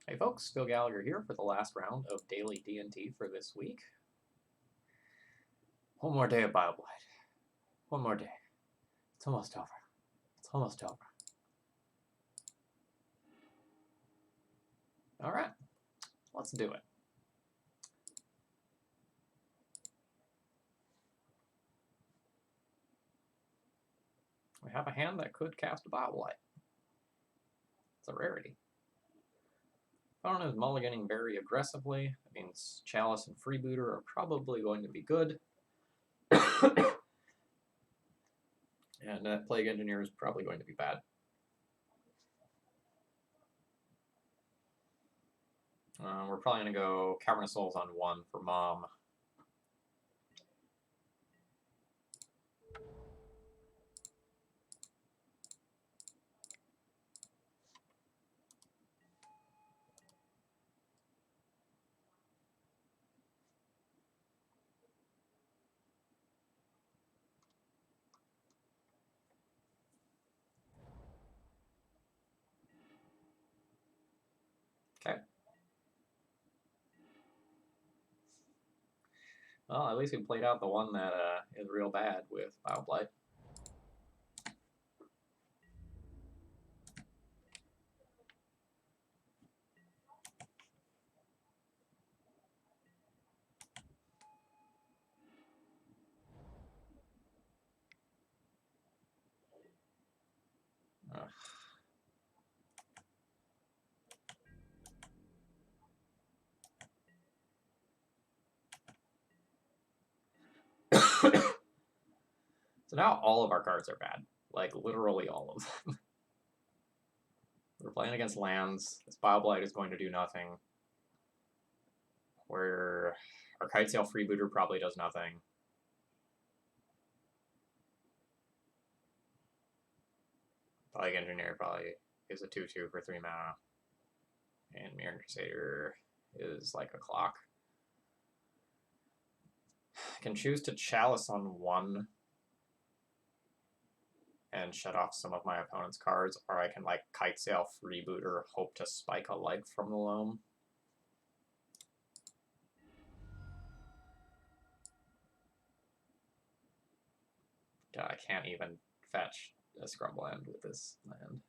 Hey folks, Phil Gallagher here for the last round of daily D&T for this week. One more day of Bioblight. One more day. It's almost over. It's almost over. Alright, let's do it. We have a hand that could cast a Bioblight. It's a rarity. Opponent is mulliganing very aggressively. That means Chalice and Freebooter are probably going to be good. And that Plague Engineer is probably going to be bad. We're probably going to go Cavern of Souls on 1 for Mom. Okay. Well, at least we played out the one that is real bad with Bioblight. So now all of our cards are bad. Like, literally all of them. We're playing against lands. This Bioblight is going to do nothing. Our Kitesail Freebooter probably does nothing. Plague Engineer probably is a 2/2 for 3 mana. And Mirror Crusader is like a clock. I can choose to Chalice on 1 and shut off some of my opponent's cards, or I can like Kitesail Freebooter, hope to spike a life from the loam. I can't even fetch a Scrubland with this land.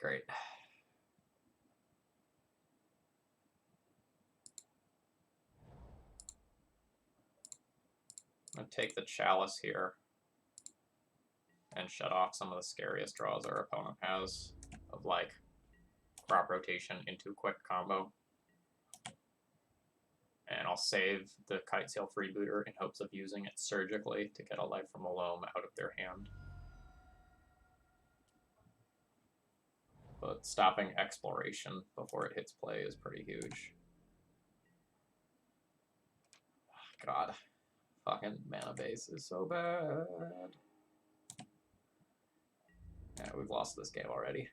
Great. I'm going to take the Chalice here and shut off some of the scariest draws our opponent has of like crop rotation into quick combo. And I'll save the Kitesail Freebooter in hopes of using it surgically to get a life from a loam out of their hand. But stopping exploration before it hits play is pretty huge. God, fucking mana base is so bad. Yeah, we've lost this game already.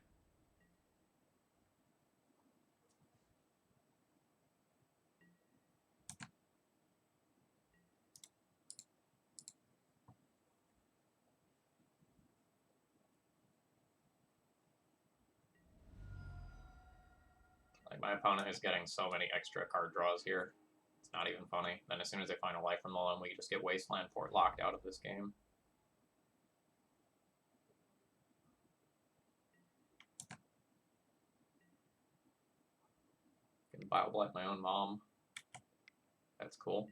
Like, my opponent is getting so many extra card draws here. It's not even funny. Then as soon as they find a life from the loam, we just get Wasteland Fort locked out of this game. I can Bioblight my own mom. That's cool.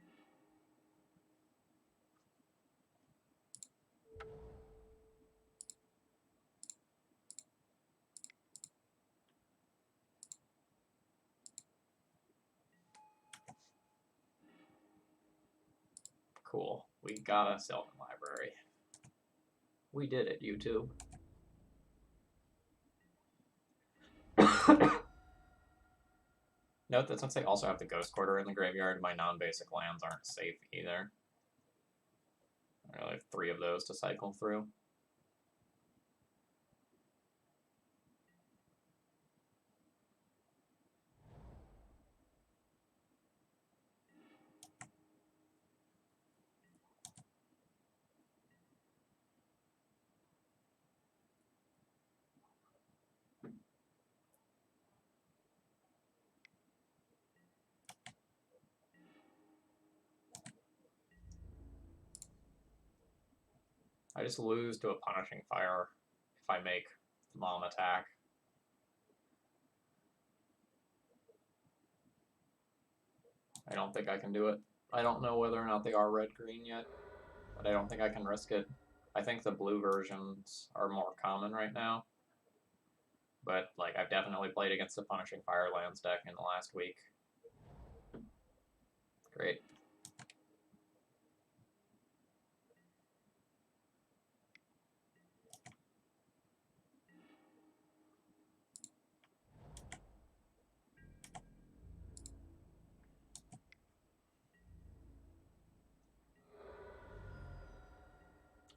Cool. We got a Sylvan Library. We did it, YouTube. Note that since they also have the Ghost Quarter in the graveyard, my non-basic lands aren't safe either. I only have 3 of those to cycle through. I just lose to a Punishing Fire if I make the Mom attack. I don't think I can do it. I don't know whether or not they are red-green yet, but I don't think I can risk it. I think the blue versions are more common right now, but like I've definitely played against the Punishing Fire lands deck in the last week. Great.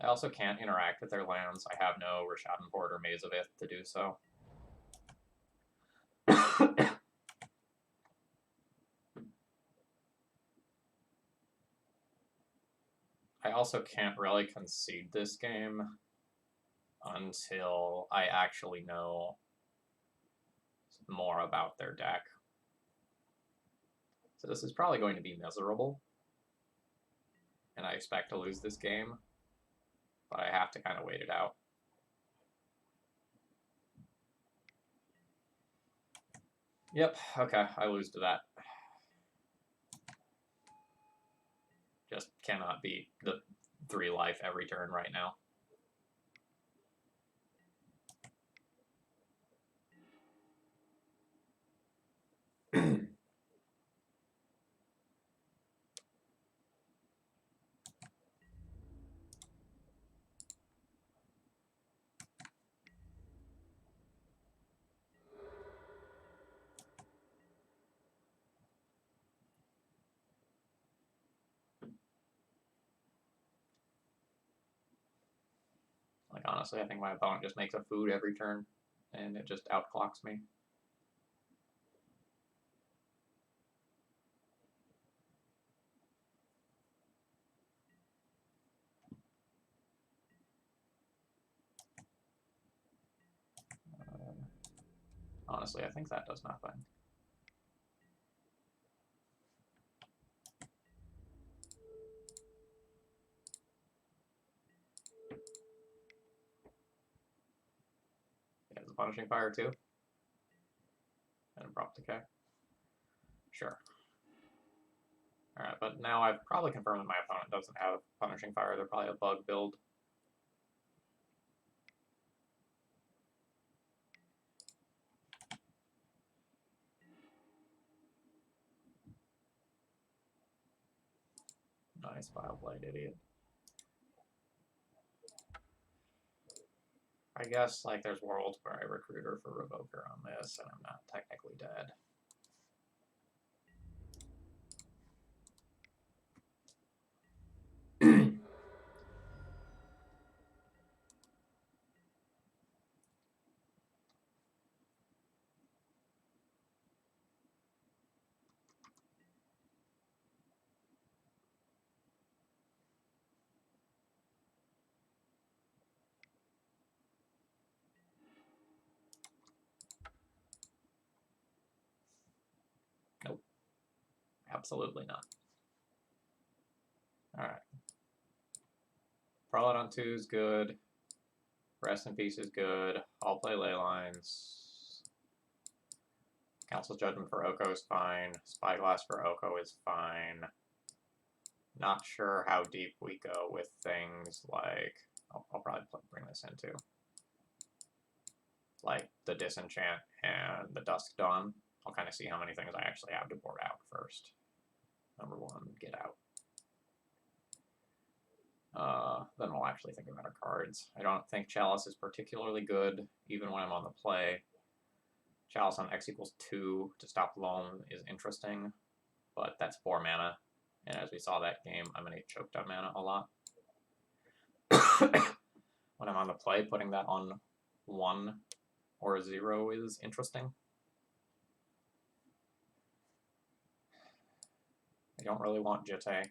I also can't interact with their lands. I have no Rishadenport or Maze of Ith to do so. I also can't really concede this game until I actually know more about their deck. So this is probably going to be miserable, and I expect to lose this game, but I have to kind of wait it out. Yep, okay, I lose to that. Just cannot beat the 3 life every turn right now. Like, honestly, I think my opponent just makes a food every turn, and it just outclocks me. Honestly, I think that does nothing. Yeah, it's a Punishing Fire too. And Abrupt Decay. Sure. Alright, but now I've probably confirmed that my opponent doesn't have Punishing Fire. They're probably a bug build. Nice file played, idiot. I guess, like, there's worlds where I Recruiter for Revoker on this, and I'm not technically dead. Nope. Absolutely not. Alright. Prolate on 2 is good. Rest in Peace is good. I'll play Leylines. Council's Judgment for Oko is fine. Spyglass for Oko is fine. Not sure how deep we go with things like... I'll probably bring this in too. Like the Disenchant and the Dusk Dawn. I'll kind of see how many things I actually have to board out first. Number 1, get out. Then we'll actually think about our cards. I don't think Chalice is particularly good, even when I'm on the play. Chalice on X equals 2 to stop Loam is interesting, but that's 4 mana, and as we saw that game, I'm going to get choked on mana a lot. When I'm on the play, putting that on 1 or 0 is interesting. I don't really want Jitte,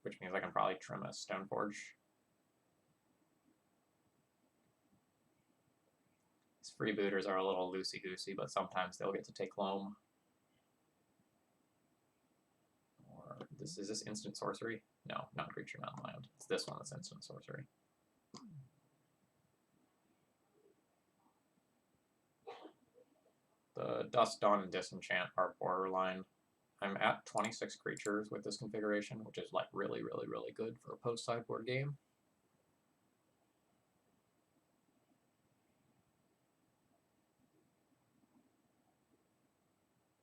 which means I can probably trim a Stoneforge. These freebooters are a little loosey-goosey, but sometimes they'll get to take Loam. Or is this instant sorcery? No, non-creature, non-land. It's this one that's instant sorcery. The Dust, Dawn, and Disenchant are borderline. I'm at 26 creatures with this configuration, which is like really, really, really good for a post-sideboard game.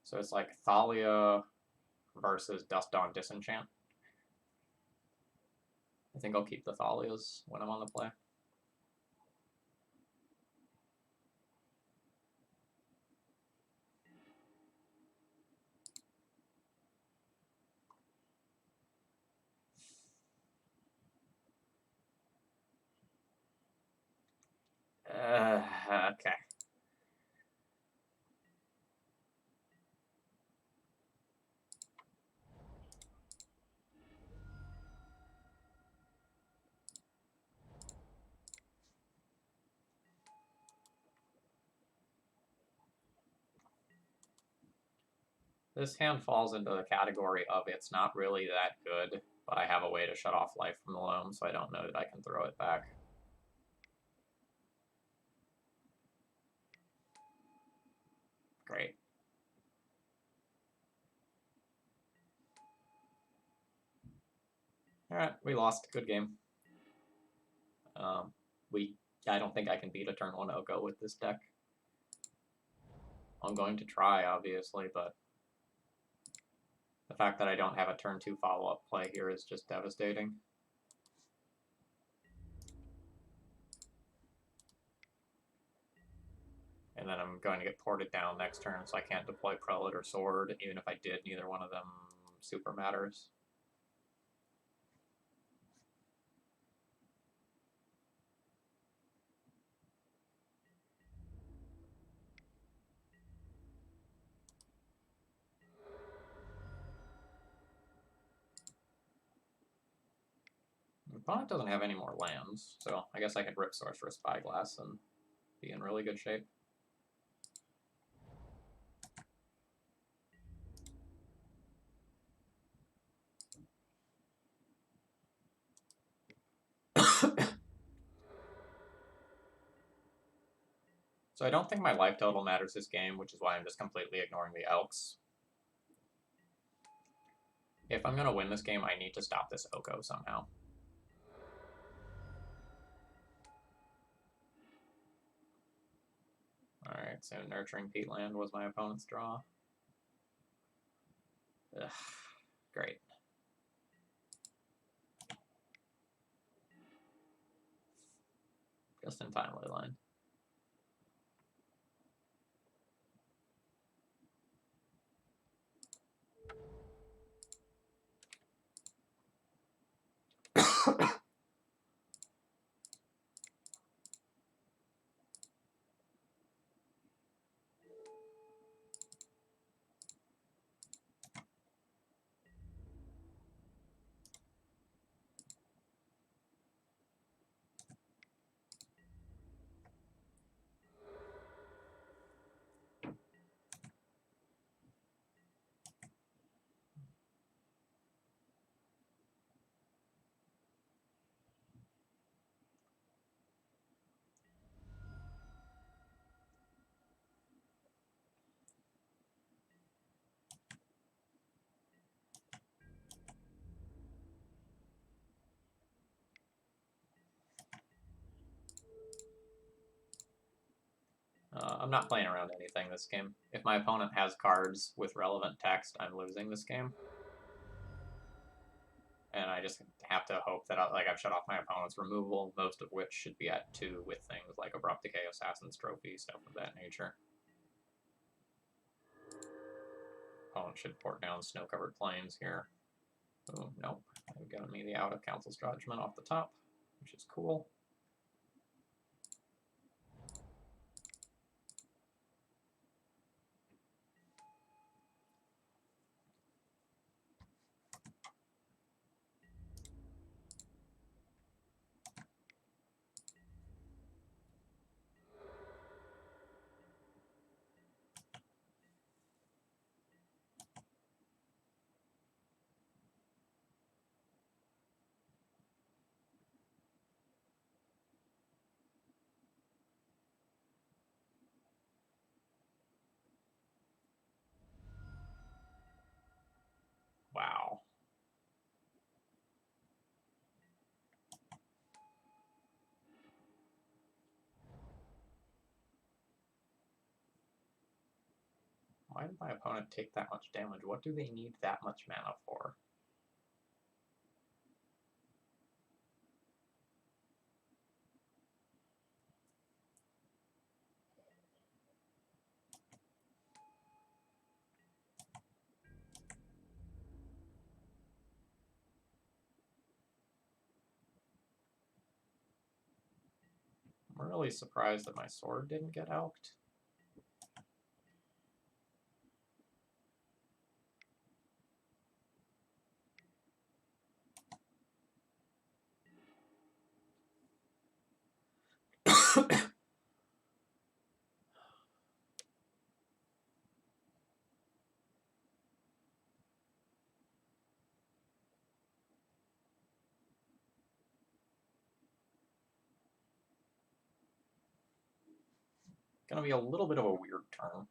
So it's like Thalia versus Dust, Dawn, Disenchant. I think I'll keep the Thalias when I'm on the play. Okay. This hand falls into the category of it's not really that good, but I have a way to shut off life from the loam, so I don't know that I can throw it back. Great. Alright, we lost. Good game. I don't think I can beat a turn 1 Oko with this deck. I'm going to try, obviously, but the fact that I don't have a turn 2 follow-up play here is just devastating. And then I'm going to get ported down next turn, so I can't deploy Prelate or Sword. Even if I did, neither one of them super matters. My opponent doesn't have any more lands, so I guess I could rip Sorcerer Spyglass and be in really good shape. So I don't think my life total matters this game, which is why I'm just completely ignoring the Elks. If I'm going to win this game, I need to stop this Oko somehow. Alright, so Nurturing Peatland was my opponent's draw. Ugh, great. Just in time, Leyline. I'm not playing around anything this game. If my opponent has cards with relevant text, I'm losing this game. And I just have to hope that I've shut off my opponent's removal, most of which should be at 2 with things like Abrupt Decay, Assassin's Trophy, stuff of that nature. Opponent should port down Snow-Covered Plains here. Oh, nope. They've given me the Out of Council's Judgment off the top, which is cool. Why did my opponent take that much damage? What do they need that much mana for? I'm really surprised that my sword didn't get elked. Gonna be a little bit of a weird turn.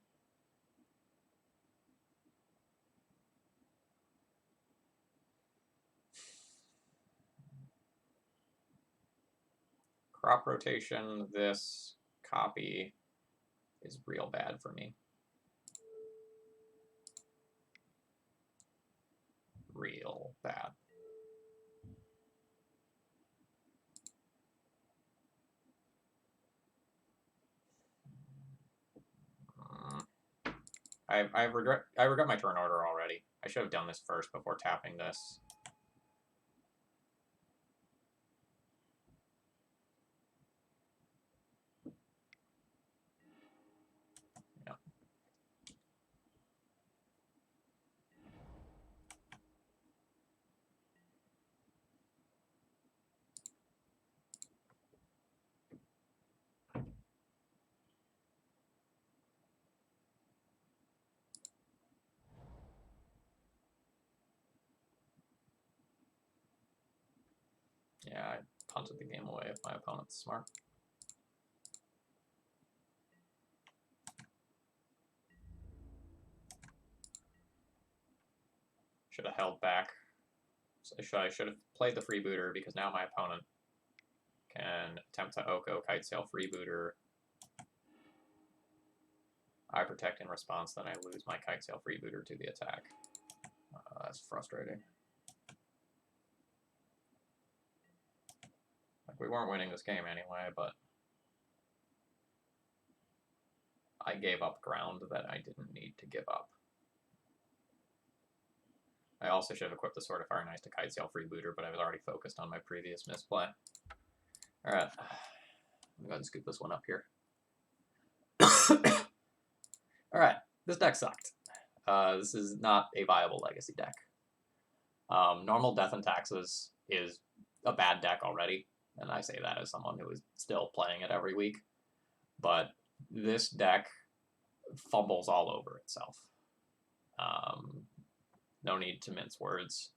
Crop rotation, this copy is real bad for me. Real bad. I regret my turn order already. I should have done this first before tapping this. Yeah. Yeah, I punted the game away if my opponent's smart. Should have held back. So I should have played the freebooter because now my opponent can attempt to Oko Kitesail freebooter. I protect in response, then I lose my Kitesail freebooter to the attack. That's frustrating. Like, we weren't winning this game anyway, but I gave up ground that I didn't need to give up. I also should have equipped the Sword of Fire and Ice to Kitesail freebooter, but I was already focused on my previous misplay. Alright, I'm going to scoop this one up here. Alright, this deck sucked. This is not a viable legacy deck. Normal Death and Taxes is a bad deck already, and I say that as someone who is still playing it every week. But this deck fumbles all over itself. No need to mince words.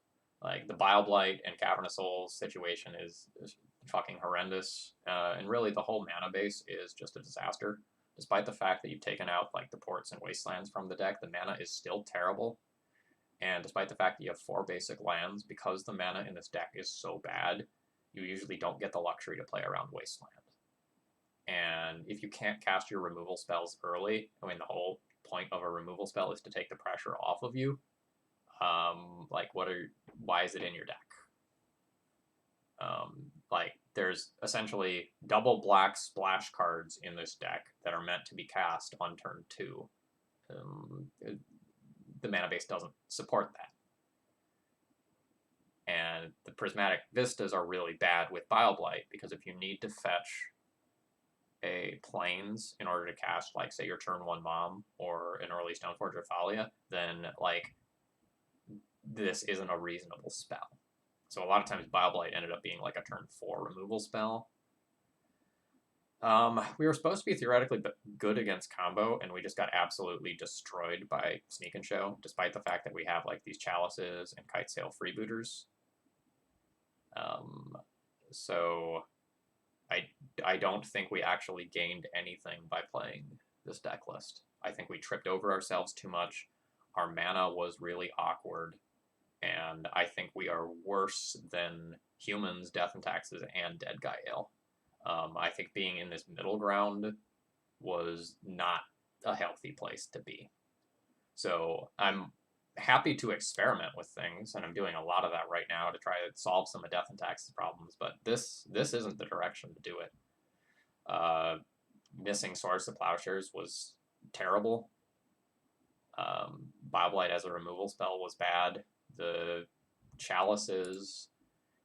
Like, the Bile Blight and Cavernous Souls situation is fucking horrendous, and really the whole mana base is just a disaster. Despite the fact that you've taken out like the ports and wastelands from the deck, the mana is still terrible. And despite the fact that you have 4 basic lands, because the mana in this deck is so bad, you usually don't get the luxury to play around wasteland. And if you can't cast your removal spells early, I mean, the whole point of a removal spell is to take the pressure off of you. Like, why is it in your deck? Like, there's essentially double black splash cards in this deck that are meant to be cast on turn 2. The mana base doesn't support that. And the Prismatic Vistas are really bad with Bile Blight, because if you need to fetch a Plains in order to cast, like, say, your turn 1 Mom or an early Stoneforge or Thalia, then, like, this isn't a reasonable spell. So a lot of times Bile Blight ended up being like a turn 4 removal spell. We were supposed to be theoretically good against combo, and we just got absolutely destroyed by Sneak and Show, despite the fact that we have like these Chalices and Kitesail freebooters. So I don't think we actually gained anything by playing this deck list. I think we tripped over ourselves too much. Our mana was really awkward. And I think we are worse than Humans, Death and Taxes, and Deadgirl Ale. I think being in this middle ground was not a healthy place to be. So I'm happy to experiment with things, and I'm doing a lot of that right now to try to solve some of Death and Taxes problems. But this isn't the direction to do it. Missing Swords to Plowshares was terrible. Bobblight as a removal spell was bad. The Chalices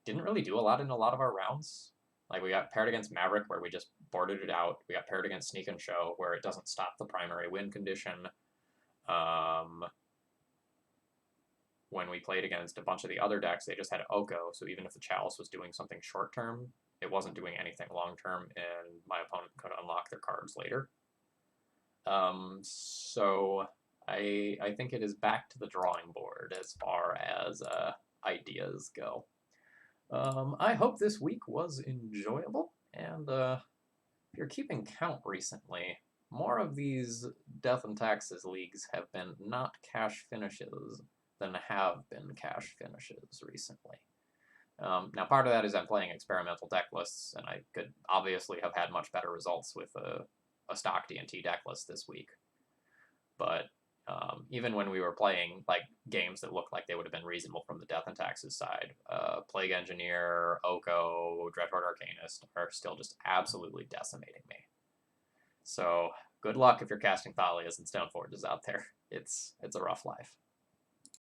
didn't really do a lot in a lot of our rounds. Like, we got paired against Maverick, where we just boarded it out. We got paired against Sneak and Show, where it doesn't stop the primary win condition. When we played against a bunch of the other decks, they just had Oko, so even if the Chalice was doing something short term, it wasn't doing anything long term, and my opponent could unlock their cards later. So I think it is back to the drawing board as far as ideas go. I hope this week was enjoyable, and if you're keeping count recently, more of these Death and Taxes leagues have been not cash finishes than have been cash finishes recently. Now, part of that is I'm playing experimental deck lists, and I could obviously have had much better results with a stock D&T deck list this week. But even when we were playing like games that looked like they would have been reasonable from the Death and Taxes side, Plague Engineer, Oko, Dreadhorde Arcanist are still just absolutely decimating me. So good luck if you're casting Thalias and Stoneforges out there. It's a rough life.